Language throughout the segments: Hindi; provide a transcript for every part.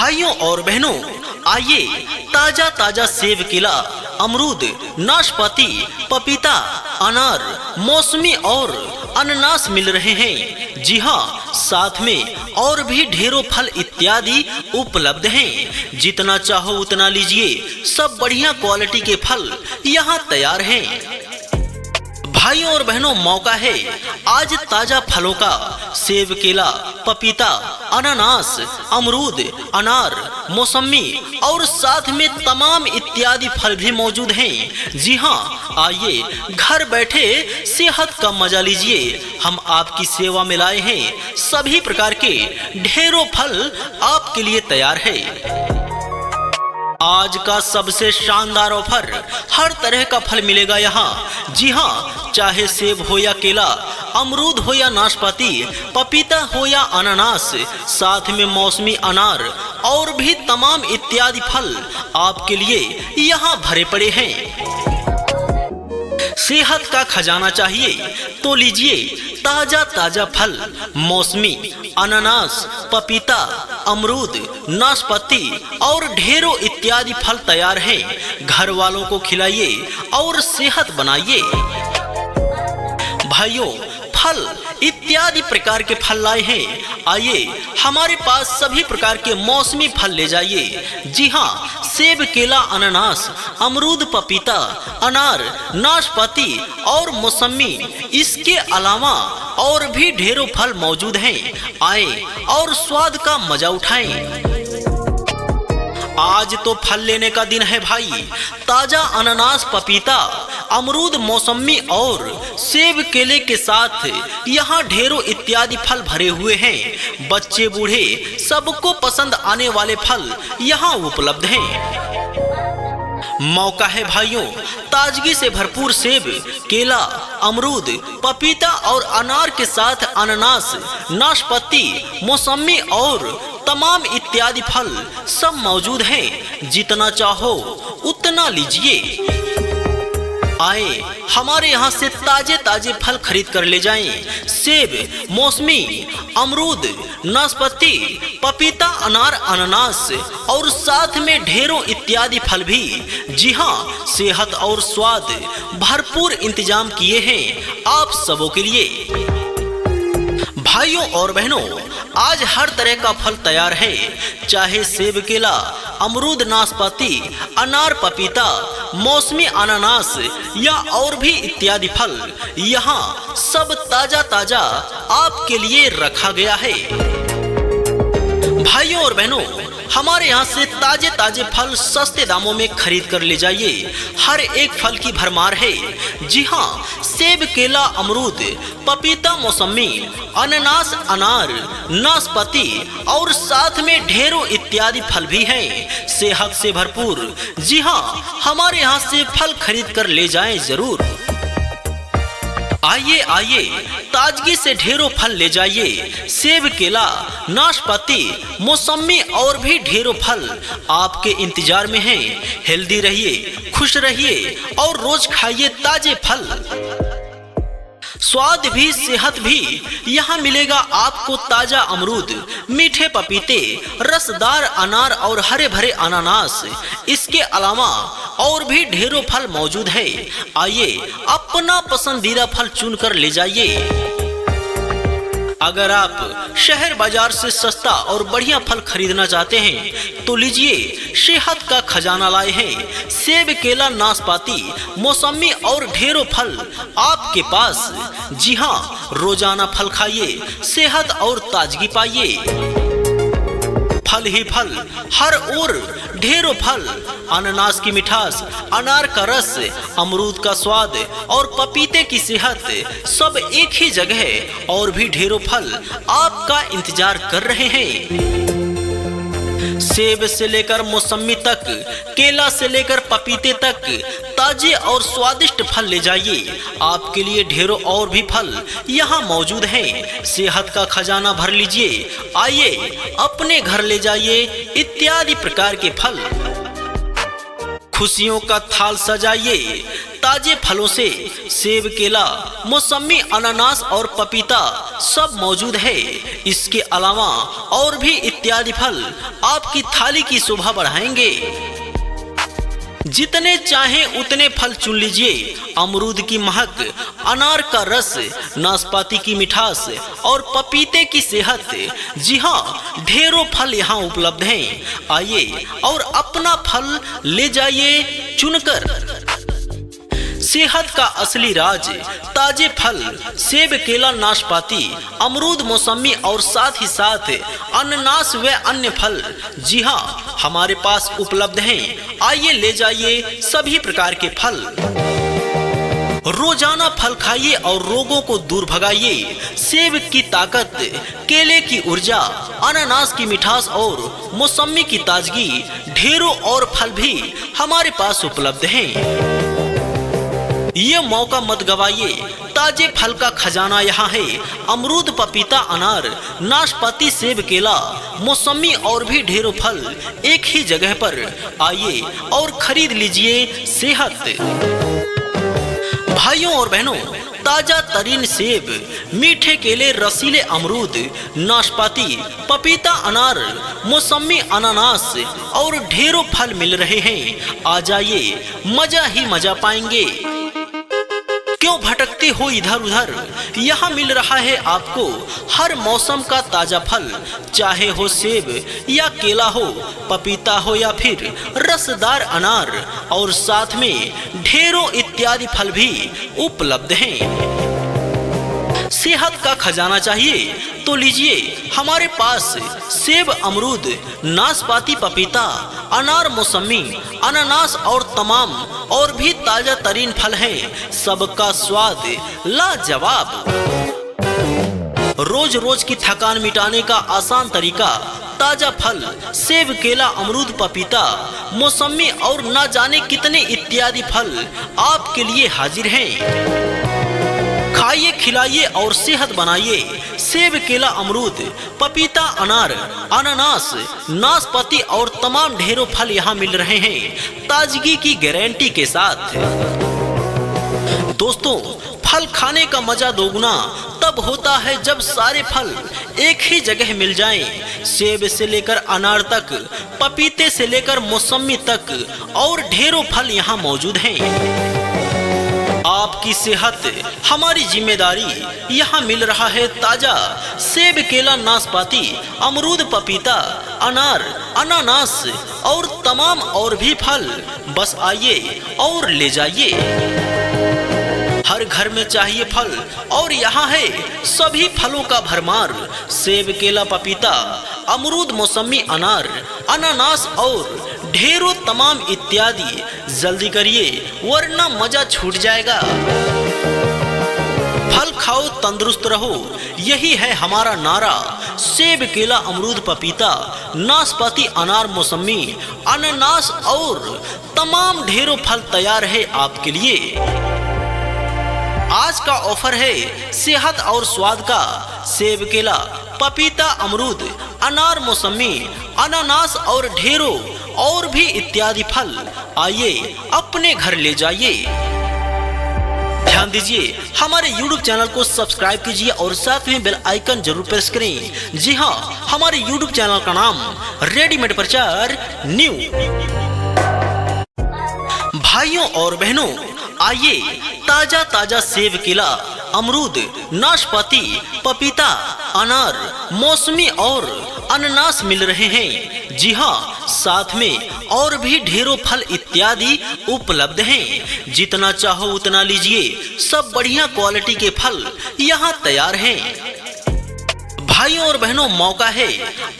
भाइयों और बहनों, आइए ताजा ताजा सेब, केला, अमरूद, नाशपाती, पपीता, अनार, मौसमी और अनानास मिल रहे हैं। जी हाँ, साथ में और भी ढेरों फल इत्यादि उपलब्ध हैं। जितना चाहो उतना लीजिए, सब बढ़िया क्वालिटी के फल यहाँ तैयार हैं। भाइयों और बहनों, मौका है आज ताजा फलों का। सेब, केला, पपीता, अनानास, अमरूद, अनार, मौसमी और साथ में तमाम इत्यादि फल भी मौजूद हैं। जी हाँ, आइए घर बैठे सेहत का मजा लीजिए। हम आपकी सेवा में लाए हैं। सभी प्रकार के ढेरों फल आपके लिए तैयार है। आज का सबसे शानदार ऑफर, हर तरह का फल मिलेगा यहाँ। जी हाँ, चाहे सेब हो या केला, अमरूद हो या नाशपाती, पपीता हो या अनानास, साथ में मौसमी, अनार और भी तमाम इत्यादि फल आपके लिए यहाँ भरे पड़े हैं। सेहत का खजाना चाहिए तो लीजिए ताजा ताजा फल। मौसमी, अनानास, पपीता, अमरूद, नाशपाती और ढेरों इत्यादि फल तैयार हैं। घर वालों को खिलाइए और सेहत बनाइए। भाइयों, फल इत्यादि प्रकार के फल लाए हैं। आइए हमारे पास सभी प्रकार के मौसमी फल ले जाइए। जी हाँ, सेब, केला, अनानास, अमरूद, पपीता, अनार, नाशपाती और मौसमी, इसके अलावा और भी ढेरों फल मौजूद हैं। आए और स्वाद का मजा उठाएं। आज तो फल लेने का दिन है भाई। ताजा अनानास, पपीता, अमरूद, मौसमी और सेब, केले के साथ यहाँ ढेरों इत्यादि फल भरे हुए हैं। बच्चे बूढ़े सबको पसंद आने वाले फल यहाँ उपलब्ध हैं। मौका है भाइयों, ताजगी से भरपूर सेब, केला, अमरूद, पपीता और अनार के साथ अनानास, नाशपाती, मौसमी और तमाम इत्यादि फल सब मौजूद हैं। जितना चाहो उतना लीजिए। आए हमारे यहाँ से ताजे ताजे फल खरीद कर ले जाएं। सेब, मौसमी, अमरूद, नाशपाती, पपीता, अनार, अनानास और साथ में ढेरों इत्यादि फल भी। जी हाँ, सेहत और स्वाद भरपूर इंतजाम किए हैं आप सबों के लिए। भाइयों और बहनों, आज हर तरह का फल तैयार है। चाहे सेब, केला, अमरूद, नाशपाती, अनार, पपीता, मौसमी, अनानास या और भी इत्यादि फल, यहाँ सब ताजा ताजा आपके लिए रखा गया है। भाइयों और बहनों, हमारे यहाँ से ताजे ताजे फल सस्ते दामों में खरीद कर ले जाइए। हर एक फल की भरमार है। जी हाँ, सेब, केला, अमरूद, पपीता, मौसमी, अनानास, अनार, नाशपाती और साथ में ढेरों इत्यादि फल भी हैं, सेहत से भरपूर। जी हाँ, हमारे यहाँ से फल खरीद कर ले जाएं जरूर। आइए आइए, ताजगी से ढेरों फल ले जाइए। सेब, केला, नाशपाती, मौसमी और भी ढेरों फल आपके इंतजार में हैं। हेल्दी रहिए, खुश रहिए और रोज खाइए ताजे फल। स्वाद भी सेहत भी यहाँ मिलेगा आपको। ताजा अमरूद, मीठे पपीते, रसदार अनार और हरे भरे अनानास, इसके अलावा और भी ढेरों फल मौजूद है। आइए अपना पसंदीदा फल चुनकर ले जाइए। अगर आप शहर बाजार से सस्ता और बढ़िया फल खरीदना चाहते हैं तो लीजिए, सेहत का खजाना लाए हैं। सेब, केला, नाशपाती, मौसमी और ढेरों फल आपके पास। जी हाँ, रोजाना फल खाइए, सेहत और ताजगी पाइए। फल ही फल, हर ओर ढेरों फल। अनानास की मिठास, अनार का रस, अमरूद का स्वाद और पपीते की सेहत, सब एक ही जगह। और भी ढेरों फल आपका इंतजार कर रहे हैं। सेब से लेकर मौसमी तक, केला से लेकर पपीते तक, ताजे और स्वादिष्ट फल ले जाइए। आपके लिए ढेरों और भी फल यहाँ मौजूद हैं। सेहत का खजाना भर लीजिए। आइए अपने घर ले जाइए इत्यादि प्रकार के फल। खुशियों का थाल सजाइए ताजे फलों से। सेब, केला, मौसमी, अनानास और पपीता सब मौजूद है। इसके अलावा और भी इत्यादि फल आपकी थाली की शोभा बढ़ाएंगे। जितने चाहें उतने फल चुन लीजिए। अमरूद की महक, अनार का रस, नाशपाती की मिठास और पपीते की सेहत, जी हाँ, ढेरों फल यहाँ उपलब्ध हैं। आइए और अपना फल ले जाइए चुनकर। सेहत का असली राज ताजे फल, सेब, केला, नाशपाती, अमरूद, मौसमी और साथ ही साथ अनानास व अन्य फल, जी हाँ, हमारे पास उपलब्ध हैं। आइए ले जाइए सभी प्रकार के फल। रोजाना फल खाइए और रोगों को दूर भगाइए। सेब की ताकत, केले की ऊर्जा, अनानास की मिठास और मौसमी की ताजगी, ढेरों और फल भी हमारे पास उपलब्ध हैं। ये मौका मत गवाइए। ताजे फल का खजाना यहाँ है। अमरूद, पपीता, अनार, नाशपाती, सेब, केला, मौसमी और भी ढेरों फल एक ही जगह पर। आइए और खरीद लीजिए सेहत। भाइयों और बहनों, ताजा तरीन सेब, मीठे केले, रसीले अमरूद, नाशपाती, पपीता, अनार, मौसमी, अनानास और ढेरों फल मिल रहे हैं। आ जाइए, मजा ही मजा पाएंगे। क्यों भटकते हो इधर उधर? यहाँ मिल रहा है आपको हर मौसम का ताजा फल, चाहे हो सेब या केला हो, पपीता हो या फिर रसदार अनार, और साथ में ढेरों इत्यादि फल भी उपलब्ध हैं। सेहत का खजाना चाहिए तो लीजिए हमारे पास सेब, अमरूद, नाशपाती, पपीता, अनार, मौसमी, अनानास और तमाम और भी ताजा तरीन फल हैं। सबका स्वाद लाजवाब। रोज रोज की थकान मिटाने का आसान तरीका, ताजा फल, सेब, केला, अमरूद, पपीता, मौसमी और ना जाने कितने इत्यादि फल आपके लिए हाजिर हैं। खाइए, खिलाइए और सेहत बनाइए। सेब, केला, अमरूद, पपीता, अनार, अनानास, नाशपाती और तमाम ढेरों फल यहाँ मिल रहे हैं ताजगी की गारंटी के साथ। दोस्तों, फल खाने का मजा दोगुना तब होता है जब सारे फल एक ही जगह मिल जाएं। सेब से लेकर अनार तक, पपीते से लेकर मौसमी तक और ढेरों फल यहाँ मौजूद हैं। आपकी सेहत हमारी जिम्मेदारी। यहाँ मिल रहा है ताजा सेब, केला, नाशपाती, अमरूद, पपीता, अनार, अनानास और तमाम और भी फल। बस आइए और ले जाइए। हर घर में चाहिए फल और यहाँ है सभी फलों का भरमार। सेब, केला, पपीता, अमरूद, मौसमी, अनार, अनानास और ढेरों तमाम इत्यादि। जल्दी करिए वरना मजा छूट जाएगा। फल खाओ, तंदुरुस्त रहो, यही है हमारा नारा। सेब, केला, अमरूद, पपीता, नाशपाती, अनार, मौसमी, अनानास और तमाम ढेरों फल तैयार है आपके लिए। आज का ऑफर है सेहत और स्वाद का। सेब, केला, पपीता, अमरूद, अनार, मौसमी, अनानास और ढेरों और भी इत्यादि फल। आइए अपने घर ले जाइए। ध्यान दीजिए, हमारे YouTube चैनल को सब्सक्राइब कीजिए और साथ में बेल आइकन जरूर प्रेस करें। जी हाँ, हमारे YouTube चैनल का नाम रेडीमेड प्रचार न्यू। भाइयों और बहनों, आइए ताजा ताजा सेब, केला, अमरूद, नाशपाती, पपीता, अनार, मौसमी और अनानास मिल रहे हैं। जी हाँ, साथ में और भी ढेरों फल इत्यादि उपलब्ध हैं। जितना चाहो उतना लीजिए। सब बढ़िया क्वालिटी के फल यहाँ तैयार हैं। भाइयों और बहनों, मौका है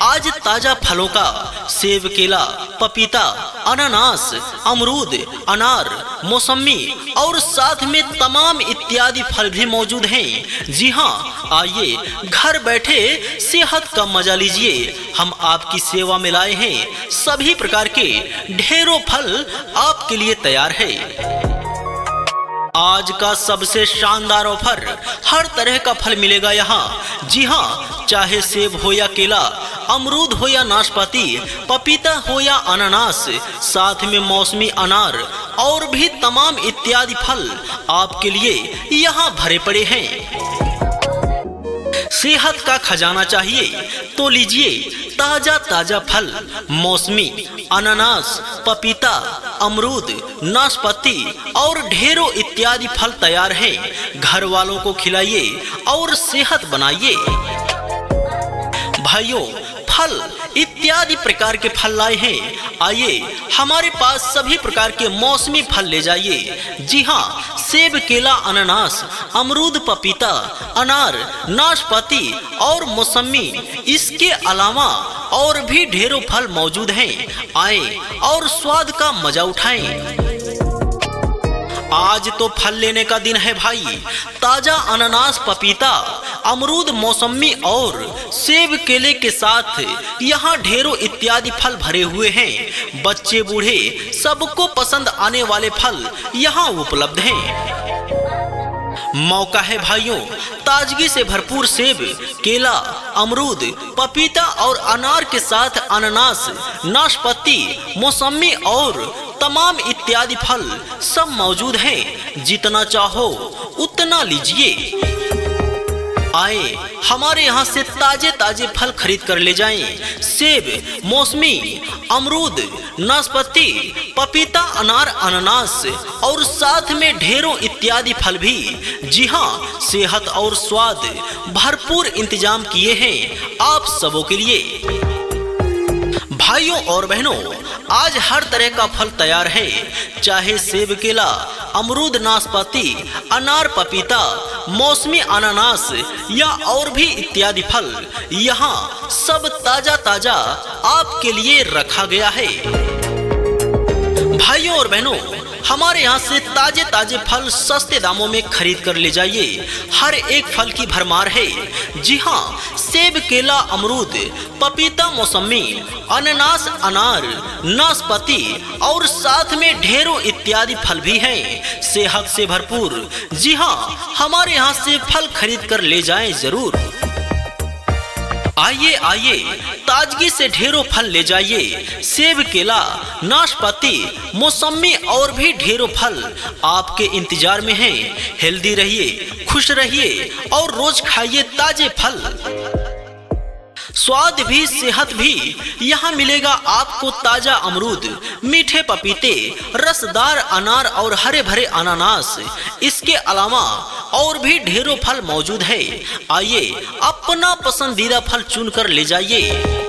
आज ताजा फलों का। सेब, केला, पपीता, अनानास, अमरूद, अनार, मौसमी और साथ में तमाम इत्यादि फल भी मौजूद हैं। जी हाँ, आइए घर बैठे सेहत का मजा लीजिए। हम आपकी सेवा में लाए हैं सभी प्रकार के ढेरों फल आपके लिए तैयार है। आज का सबसे शानदार ऑफर, हर तरह का फल मिलेगा यहाँ। जी हाँ, चाहे सेब हो या केला, अमरूद हो या नाशपाती, पपीता हो या अनानास, साथ में मौसमी अनार और भी तमाम इत्यादि फल आपके लिए यहाँ भरे पड़े हैं। सेहत का खजाना चाहिए तो लीजिए ताजा ताजा फल, मौसमी अनानास, पपीता, अमरूद, नाशपाती और ढेरों इत्यादि फल तैयार हैं। घर वालों को खिलाइए और सेहत बनाइए। भाइयों, फल इत्यादि प्रकार के फल लाए हैं। आइए हमारे पास सभी प्रकार के मौसमी फल ले जाइए। जी हाँ, सेब, केला, अनानास, अमरूद, पपीता, अनार, नाशपाती और मौसमी, इसके अलावा और भी ढेरों फल मौजूद हैं। आए और स्वाद का मजा उठाएं। आज तो फल लेने का दिन है भाई। ताजा अनानास, पपीता, अमरूद, मौसमी और सेब, केले के साथ यहाँ ढेरों इत्यादि फल भरे हुए हैं। बच्चे बूढ़े सबको पसंद आने वाले फल यहाँ उपलब्ध हैं। मौका है भाइयों, ताजगी से भरपूर सेब, केला, अमरूद, पपीता और अनार के साथ अनानास, नाशपाती, मौसमी और तमाम इत्यादि फल सब मौजूद हैं। जितना चाहो उतना लीजिए। आए हमारे यहाँ से ताजे ताजे फल खरीद कर ले जाएं। सेब, मौसमी, अमरूद, नाशपाती, पपीता, अनार, अनानास और साथ में ढेरों इत्यादि फल भी। जी हाँ, सेहत और स्वाद भरपूर इंतजाम किए हैं आप सबों के लिए। भाइयों और बहनों, आज हर तरह का फल तैयार है। चाहे सेब, केला, अमरूद, नाशपाती, अनार, पपीता, मौसमी अनानास या और भी इत्यादि फल, यहाँ सब ताजा ताजा आपके लिए रखा गया है। भाइयों और बहनों, हमारे यहाँ से ताजे ताजे फल सस्ते दामों में खरीद कर ले जाइए। हर एक फल की भरमार है। जी हाँ, सेब, केला, अमरूद, पपीता, मौसमी, अनानास, अनार, नाशपाती और साथ में ढेरों इत्यादि फल भी हैं। सेहत से भरपूर। जी हाँ, हमारे यहाँ से फल खरीद कर ले जाएं जरूर। आइए आइए, ताजगी से ढेरों फल ले जाइए। सेब, केला, नाशपाती, मौसमी और भी ढेरों फल आपके इंतजार में हैं। हेल्दी रहिए, खुश रहिए और रोज खाइए ताजे फल। स्वाद भी सेहत भी यहाँ मिलेगा आपको। ताजा अमरूद, मीठे पपीते, रसदार अनार और हरे भरे अनानास, इसके अलावा और भी ढेरों फल मौजूद है। आइए अपना पसंदीदा फल चुनकर ले जाइए।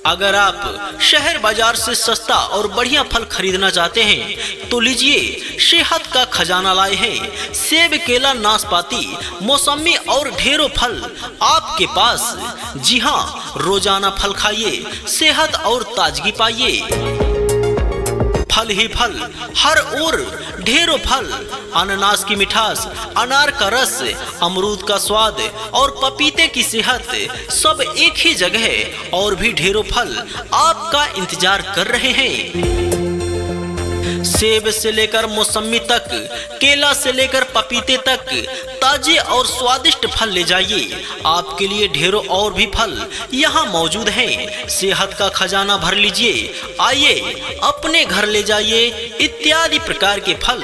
अगर आप शहर बाजार से सस्ता और बढ़िया फल खरीदना चाहते हैं तो लीजिए, सेहत का खजाना लाए हैं। सेब, केला, नाशपाती, मौसमी और ढेरों फल आपके पास। जी हाँ, रोजाना फल खाइए, सेहत और ताजगी पाइए। फल ही फल, हर ओर ढेरों फल। अनानास की मिठास, अनार का रस, अमरूद का स्वाद और पपीते की सेहत, सब एक ही जगह। और भी ढेरों फल आपका इंतजार कर रहे हैं। सेब से लेकर मौसमी तक, केला से लेकर पपीते तक, ताजे और स्वादिष्ट फल ले जाइए। आपके लिए ढेरों और भी फल यहाँ मौजूद हैं। सेहत का खजाना भर लीजिए। आइए अपने घर ले जाइए इत्यादि प्रकार के फल।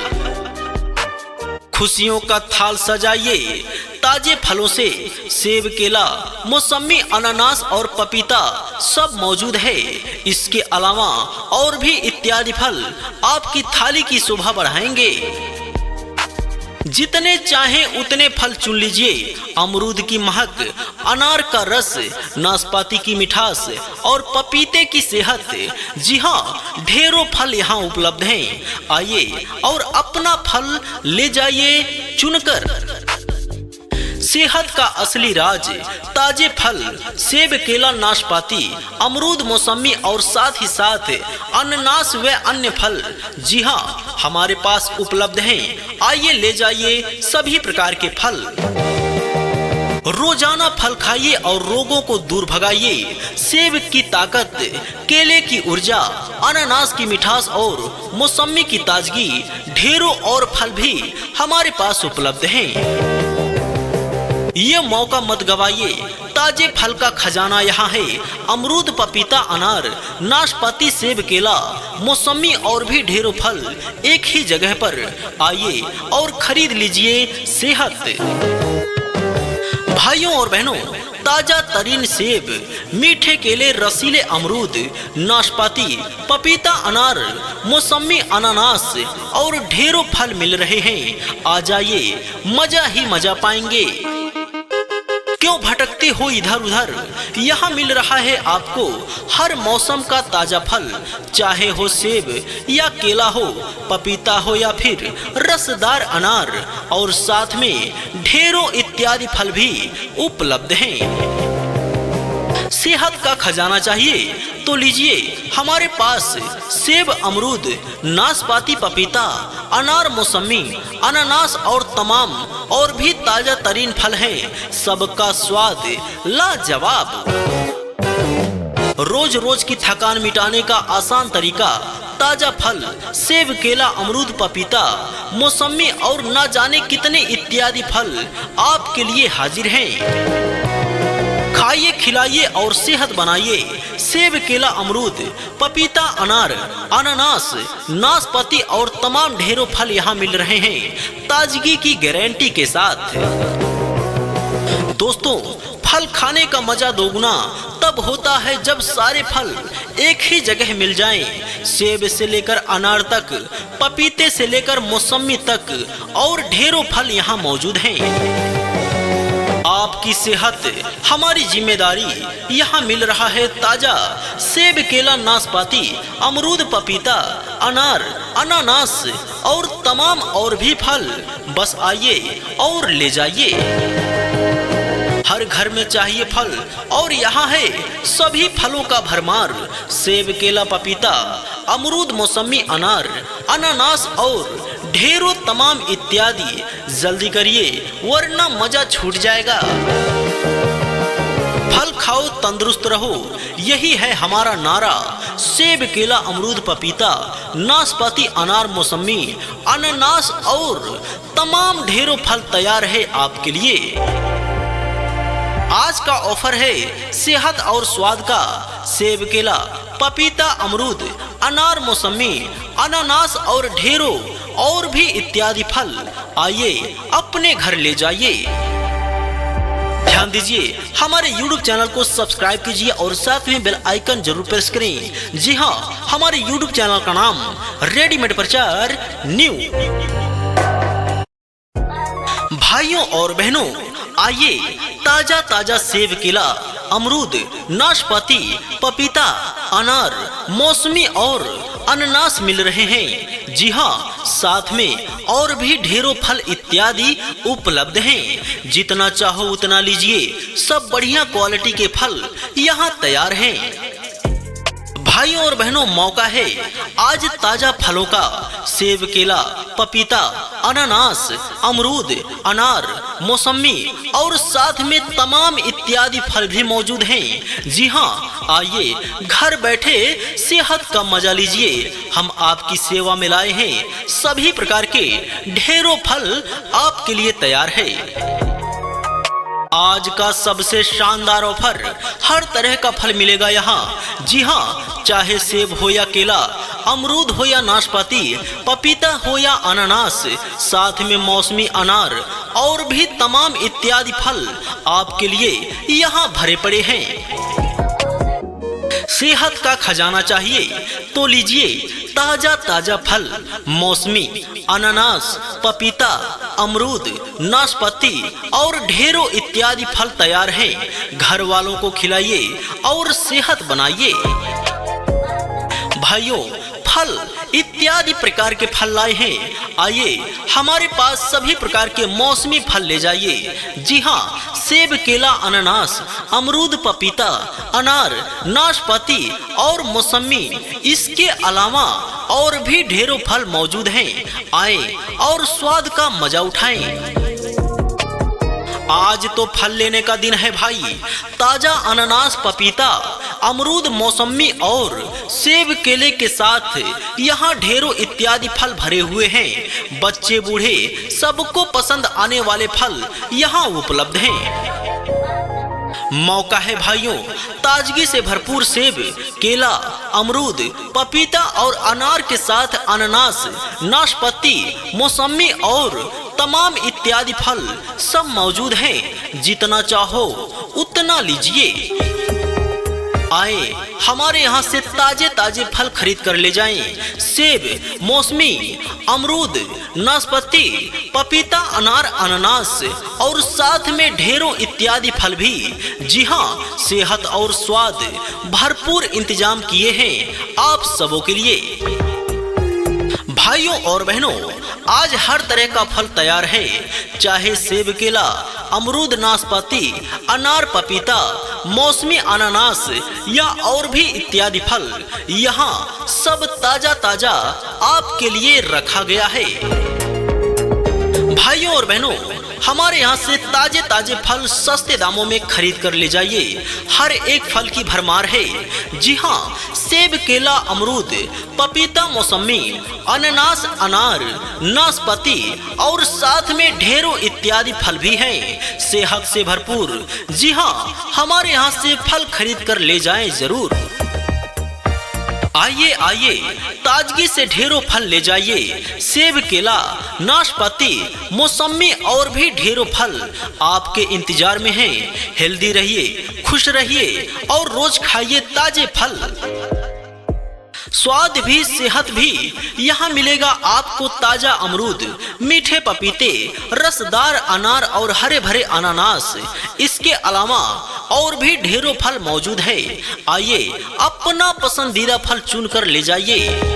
खुशियों का थाल सजाइए ताजे फलों से। सेब, केला, मौसमी, अनानास और पपीता सब मौजूद है। इसके अलावा और भी इत्यादि फल आपकी थाली की शोभा बढ़ाएंगे। जितने चाहें उतने फल चुन लीजिए। अमरूद की महक, अनार का रस, नाशपाती की मिठास और पपीते की सेहत। जी हाँ, ढेरों फल यहाँ उपलब्ध हैं। आइए और अपना फल ले जाइए चुनकर। सेहत का असली राज ताजे फल, सेब, केला, नाशपाती, अमरूद, मौसमी और साथ ही साथ अनानास व अन्य फल। जी हाँ, हमारे पास उपलब्ध हैं। आइए ले जाइए सभी प्रकार के फल। रोजाना फल खाइए और रोगों को दूर भगाइए। सेब की ताकत, केले की ऊर्जा, अनानास की मिठास और मौसमी की ताजगी, ढेरों और फल भी हमारे पास उपलब्ध हैं। ये मौका मत गवाइए। ताजे फल का खजाना यहाँ है। अमरूद, पपीता, अनार, नाशपाती, सेब, केला, मौसमी और भी ढेरों फल एक ही जगह पर। आइए और खरीद लीजिए सेहत। भाइयों और बहनों, ताजा तरीन सेब, मीठे केले, रसीले अमरूद, नाशपाती, पपीता, अनार, मौसमी, अनानास और ढेरों फल मिल रहे हैं। आ जाइए, मजा ही मजा पाएंगे। क्यों भटकते हो इधर उधर? यहाँ मिल रहा है आपको हर मौसम का ताजा फल, चाहे हो सेब या केला हो, पपीता हो या फिर रसदार अनार, और साथ में ढेरों इत्यादि फल भी उपलब्ध हैं। सेहत का खजाना चाहिए तो लीजिए हमारे पास सेब, अमरूद, नाशपाती, पपीता, अनार, मौसमी, अनानास और तमाम और भी ताजा तरीन फल हैं। सबका स्वाद लाजवाब। रोज रोज की थकान मिटाने का आसान तरीका, ताजा फल सेब, केला, अमरूद, पपीता, मौसमी और न जाने कितने इत्यादि फल आपके लिए हाजिर हैं। खाइए, खिलाइए और सेहत बनाइए। सेब, केला, अमरूद, पपीता, अनार, अनानास, नाशपाती और तमाम ढेरों फल यहाँ मिल रहे हैं ताजगी की गारंटी के साथ। दोस्तों, फल खाने का मजा दोगुना तब होता है जब सारे फल एक ही जगह मिल जाएं। सेब से लेकर अनार तक, पपीते से लेकर मौसमी तक और ढेरों फल यहाँ मौजूद हैं। आपकी सेहत हमारी जिम्मेदारी। यहाँ मिल रहा है ताजा सेब, केला, नाशपाती, अमरूद, पपीता, अनार, अनानास और तमाम और भी फल। बस आइए और ले जाइए। हर घर में चाहिए फल और यहाँ है सभी फलों का भरमार। सेब, केला, पपीता, अमरूद, मौसमी, अनार, अनानास और ढेरों तमाम इत्यादि। जल्दी करिए वरना मजा छूट जाएगा। फल खाओ, तंदुरुस्त रहो, यही है हमारा नारा। सेब, केला, अमरूद, पपीता, नाशपाती, अनार, मौसमी, अनानास और तमाम ढेरों फल तैयार है आपके लिए। आज का ऑफर है सेहत और स्वाद का। सेब, केला, पपीता, अमरूद, अनार, मौसमी, अनानास और ढेरों और भी इत्यादि फल। आइए अपने घर ले जाइए। ध्यान दीजिए, हमारे YouTube चैनल को सब्सक्राइब कीजिए और साथ में बेल आइकन जरूर प्रेस करें। जी हाँ, हमारे YouTube चैनल का नाम रेडीमेड प्रचार न्यू। भाइयों और बहनों, आइए ताजा ताजा सेब, केला, अमरूद, नाशपाती, पपीता, अनार, मौसमी और अनानास मिल रहे हैं। जी हाँ, साथ में और भी ढेरों फल इत्यादि उपलब्ध हैं। जितना चाहो उतना लीजिए। सब बढ़िया क्वालिटी के फल यहाँ तैयार हैं। भाइयों और बहनों, मौका है आज ताजा फलों का। सेब, केला, पपीता, अनानास, अमरूद, अनार, मौसमी और साथ में तमाम इत्यादि फल भी मौजूद हैं। जी हाँ, आइए घर बैठे सेहत का मजा लीजिए। हम आपकी सेवा में लाए हैं सभी प्रकार के ढेरों फल आपके लिए तैयार है। आज का सबसे शानदार ऑफर, हर तरह का फल मिलेगा यहाँ। जी हाँ, चाहे सेब हो या केला, अमरूद हो या नाशपाती, पपीता हो या अनानास, साथ में मौसमी, अनार और भी तमाम इत्यादि फल आपके लिए यहाँ भरे पड़े हैं। सेहत का खजाना चाहिए तो लीजिए ताजा ताजा फल। मौसमी, अनानास, पपीता, अमरूद, नाशपाती और ढेरों इत्यादि फल तैयार हैं। घर वालों को खिलाइए और सेहत बनाइए। भाइयों, फल इत्यादि प्रकार के फल लाए हैं। आइए हमारे पास सभी प्रकार के मौसमी फल ले जाइए। जी हाँ, सेब, केला, अनानास, अमरूद, पपीता, अनार, नाशपाती और मौसमी, इसके अलावा और भी ढेरों फल मौजूद हैं। आए और स्वाद का मजा उठाएं। आज तो फल लेने का दिन है भाई। ताजा अनानास, पपीता, अमरूद, मौसमी और सेब, केले के साथ यहाँ ढेरों इत्यादि फल भरे हुए हैं। बच्चे बूढ़े सबको पसंद आने वाले फल यहाँ उपलब्ध हैं। मौका है भाइयों, ताजगी से भरपूर सेब, केला, अमरूद, पपीता और अनार के साथ अनानास, नाशपाती, मौसमी और तमाम इत्यादि फल सब मौजूद हैं। जितना चाहो उतना लीजिए। आए हमारे यहाँ से ताजे ताजे फल खरीद कर ले जाएं। सेब, मौसमी, अमरूद, नाशपाती, पपीता, अनार, अनानास और साथ में ढेरों इत्यादि फल भी। जी हाँ, सेहत और स्वाद भरपूर इंतजाम किए हैं आप सबों के लिए। भाइयों और बहनों, आज हर तरह का फल तैयार है, चाहे सेब, केला, अमरूद, नाशपाती, अनार, पपीता, मौसमी, अनानास या और भी इत्यादि फल, यहाँ सब ताजा ताजा आपके लिए रखा गया है। भाइयों और बहनों, हमारे यहाँ से ताजे ताजे फल सस्ते दामों में खरीद कर ले जाइए। हर एक फल की भरमार है। जी हाँ, सेब, केला, अमरूद, पपीता, मौसमी, अनानास, अनार, नाशपाती और साथ में ढेरों इत्यादि फल भी हैं, सेहत से भरपूर। जी हाँ, हमारे यहाँ से फल खरीद कर ले जाएं जरूर। आइए आइए, ताजगी से ढेरों फल ले जाइए। सेब, केला, नाशपाती, मौसमी और भी ढेरों फल आपके इंतजार में हैं। हेल्दी रहिए, खुश रहिए और रोज खाइए ताजे फल। स्वाद भी सेहत भी यहाँ मिलेगा आपको। ताजा अमरूद, मीठे पपीते, रसदार अनार और हरे भरे अनानास, इसके अलावा और भी ढेरों फल मौजूद है। आइए अपना पसंदीदा फल चुनकर ले जाइए।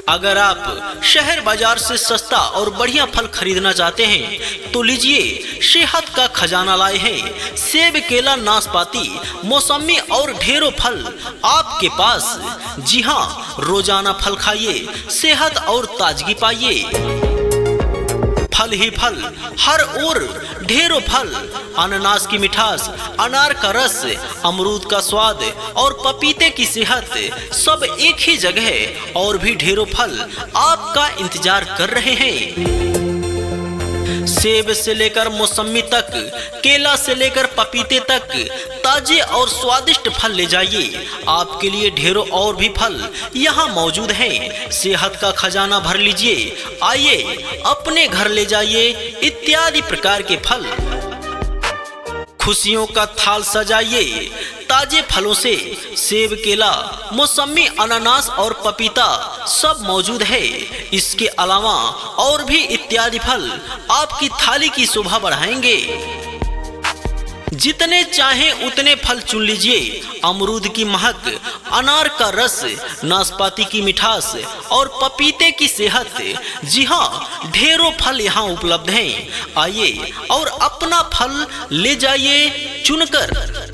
अगर आप शहर बाजार से सस्ता और बढ़िया फल खरीदना चाहते हैं तो लीजिए, सेहत का खजाना लाए हैं। सेब, केला, नाशपाती, मौसमी और ढेरों फल आपके पास। जी हाँ, रोजाना फल खाइए, सेहत और ताजगी पाइए। फल ही फल, हर ओर ढेरों फल, अनानास की मिठास, अनार का रस, अमरूद का स्वाद और पपीते की सेहत, सब एक ही जगह। और भी ढेरों फल आपका इंतजार कर रहे हैं। सेब से लेकर मौसमी तक, केला से लेकर पपीते तक, ताजे और स्वादिष्ट फल ले जाइए। आपके लिए ढेरों और भी फल यहाँ मौजूद हैं। सेहत का खजाना भर लीजिए। आइए अपने घर ले जाइए इत्यादि प्रकार के फल। खुशियों का थाल सजाइए ताजे फलों से। सेब, केला, मौसमी, अनानास और पपीता सब मौजूद है। इसके अलावा और भी इत्यादि फल आपकी थाली की शोभा बढ़ाएंगे। जितने चाहें उतने फल चुन लीजिए। अमरूद की महक, अनार का रस, नाशपाती की मिठास और पपीते की सेहत। जी हाँ, ढेरों फल यहाँ उपलब्ध हैं। आइए और अपना फल ले जाइए चुनकर।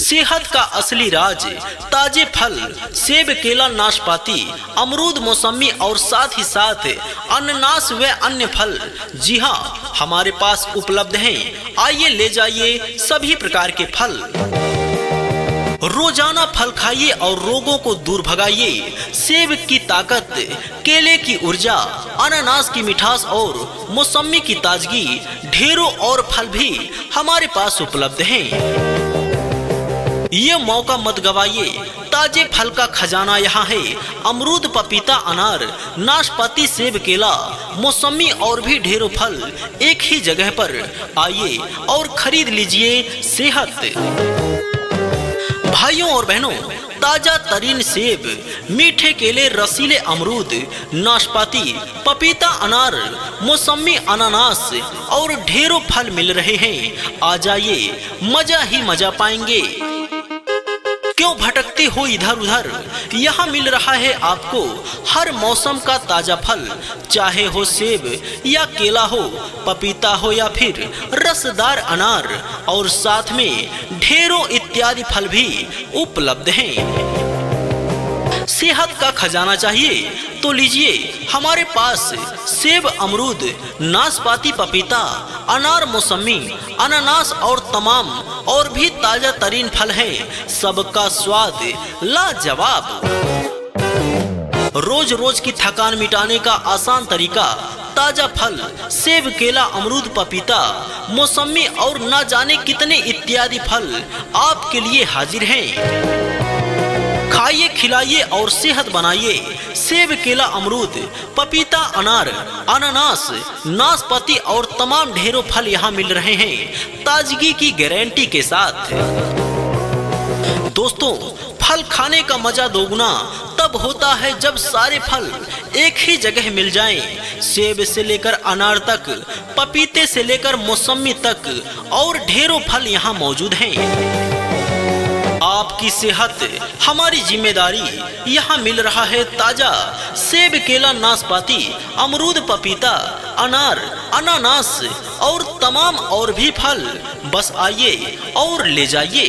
सेहत का असली राज ताजे फल, सेब, केला, नाशपाती, अमरूद, मौसमी और साथ ही साथ अनानास व अन्य फल। जी हाँ, हमारे पास उपलब्ध हैं। आइए ले जाइए सभी प्रकार के फल। रोजाना फल खाइए और रोगों को दूर भगाइए। सेब की ताकत, केले की ऊर्जा, अनानास की मिठास और मौसमी की ताजगी, ढेरों और फल भी हमारे पास उपलब्ध हैं। ये मौका मत गवाइए। ताजे फल का खजाना यहाँ है। अमरूद, पपीता, अनार, नाशपाती, सेब, केला, मौसमी और भी ढेरों फल एक ही जगह पर। आइए और खरीद लीजिए सेहत। भाइयों और बहनों, ताजा तरीन सेब, मीठे केले, रसीले अमरूद, नाशपाती, पपीता, अनार, मौसमी, अनानास और ढेरों फल मिल रहे हैं। आ जाइए, मजा ही मजा पाएंगे। क्यों भटकते हो इधर उधर? यहाँ मिल रहा है आपको हर मौसम का ताजा फल, चाहे हो सेब या केला हो, पपीता हो या फिर रसदार अनार, और साथ में ढेरों इत्यादि फल भी उपलब्ध हैं। सेहत का खजाना चाहिए तो लीजिए, हमारे पास सेब, अमरूद, नाशपाती, पपीता, अनार, मौसमी, अनानास और तमाम और भी ताजा तरीन फल हैं। सबका स्वाद लाजवाब। रोज रोज की थकान मिटाने का आसान तरीका ताजा फल सेब, केला, अमरूद, पपीता, मौसमी और न जाने कितने इत्यादि फल आपके लिए हाजिर हैं। खाइए, खिलाइए और सेहत बनाइए। सेब, केला, अमरूद, पपीता, अनार, अनानास, नाशपाती और तमाम ढेरों फल यहाँ मिल रहे हैं ताजगी की गारंटी के साथ। दोस्तों, फल खाने का मजा दोगुना तब होता है जब सारे फल एक ही जगह मिल जाएं। सेब से लेकर अनार तक, पपीते से लेकर मौसमी तक और ढेरों फल यहाँ मौजूद हैं। आपकी सेहत हमारी जिम्मेदारी। यहाँ मिल रहा है ताजा सेब, केला, नाशपाती, अमरूद, पपीता, अनार, अनानास और तमाम और भी फल। बस आइए और ले जाइए।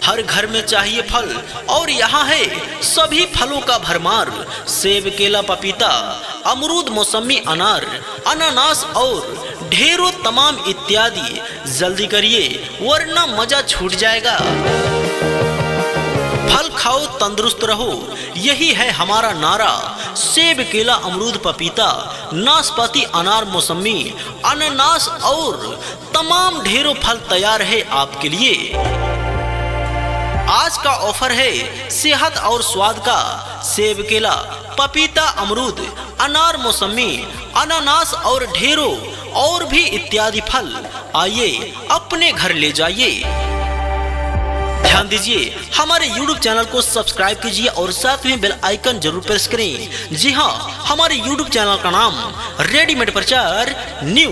हर घर में चाहिए फल और यहाँ है सभी फलों का भरमार। सेब, केला, पपीता, अमरूद, मौसमी, अनार, अनानास और ढेरों तमाम इत्यादि। जल्दी करिए वरना मजा छूट जाएगा। फल खाओ, तंदुरुस्त रहो, यही है हमारा नारा। सेब, केला, अमरूद, पपीता, नाशपाती, अनार, मौसमी, अनानास और तमाम ढेरों फल तैयार है आपके लिए। आज का ऑफर है सेहत और स्वाद का। सेब, केला, पपीता, अमरूद, अनार, मौसमी, अनानास और ढेरों और भी इत्यादि फल। आइए अपने घर ले जाइए। ध्यान दीजिए, हमारे YouTube चैनल को सब्सक्राइब कीजिए और साथ में बेल आइकन जरूर प्रेस करें। जी हाँ, हमारे YouTube चैनल का नाम रेडीमेड प्रचार न्यू।